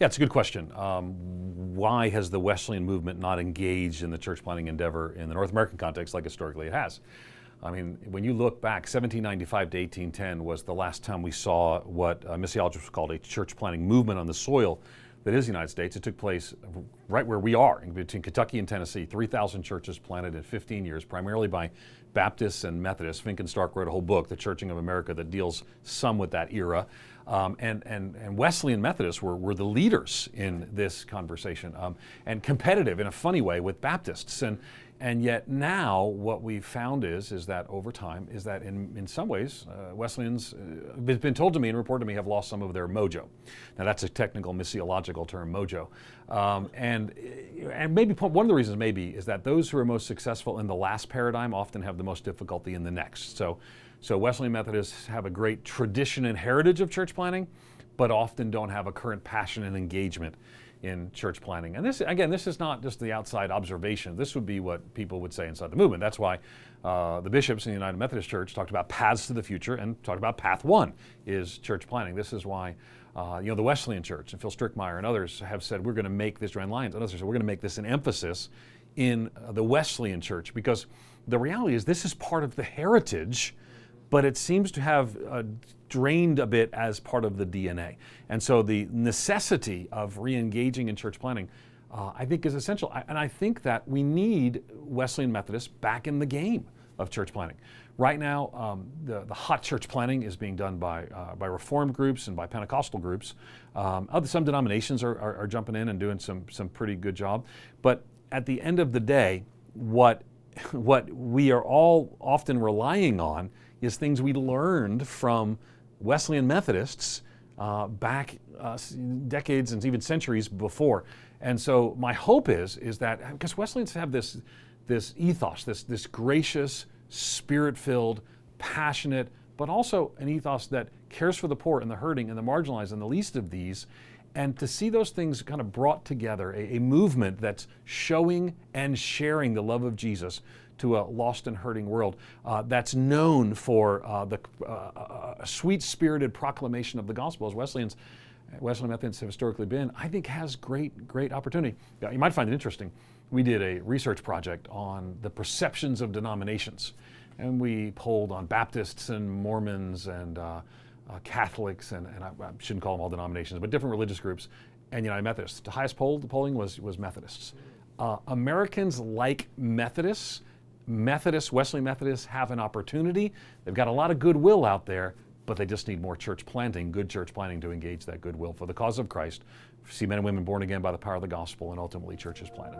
Yeah, it's a good question. Why has the Wesleyan movement not engaged in the church planting endeavor in the North American context like historically it has? I mean, when you look back, 1795 to 1810 was the last time we saw what missiologists called a church planting movement on the soil that is the United States. It took place right where we are, in between Kentucky and Tennessee. 3,000 churches planted in 15 years, primarily by Baptists and Methodists. Fink and Stark wrote a whole book, The Churching of America, that deals some with that era. And Wesleyan Methodists were the leaders in this conversation, and competitive in a funny way with Baptists. And yet now what we've found is that over time is that in some ways Wesleyans, it's been told to me and reported to me, have lost some of their mojo. Now that's a technical missiological term, mojo. And maybe one of the reasons maybe is that those who are most successful in the last paradigm often have the most difficulty in the next. So Wesleyan Methodists have a great tradition and heritage of church planting, but often don't have a current passion and engagement in church planting. And this, again, this is not just the outside observation. This would be what people would say inside the movement. That's why the bishops in the United Methodist Church talked about paths to the future and talked about path one is church planting. This is why the Wesleyan Church and Phil Strickmeyer and others have said we're going to make this, Rand Lyons and others said we're going to make this an emphasis in the Wesleyan Church, because the reality is this is part of the heritage, but it seems to have drained a bit as part of the DNA. And so the necessity of re-engaging in church planting, I think, is essential. And I think that we need Wesleyan Methodists back in the game of church planting. Right now, the hot church planting is being done by Reformed groups and by Pentecostal groups. Some denominations are jumping in and doing some pretty good job. But at the end of the day, what we are all often relying on is things we learned from Wesleyan Methodists back decades and even centuries before. And so my hope is that, because Wesleyans have this ethos, this gracious, spirit-filled, passionate, but also an ethos that cares for the poor and the hurting and the marginalized and the least of these, and to see those things kind of brought together, a movement that's showing and sharing the love of Jesus to a lost and hurting world, that's known for the sweet-spirited proclamation of the gospel, as Wesleyan Methodists have historically been, I think has great opportunity. You might find it interesting. We did a research project on the perceptions of denominations, and we polled on Baptists and Mormons and Catholics, and I shouldn't call them all denominations, but different religious groups, and United Methodists. The highest polling was Methodists. Americans like Methodists. Wesley Methodists have an opportunity. They've got a lot of goodwill out there, but they just need more church planting, good church planting, to engage that goodwill for the cause of Christ, see men and women born again by the power of the gospel, and ultimately churches planted.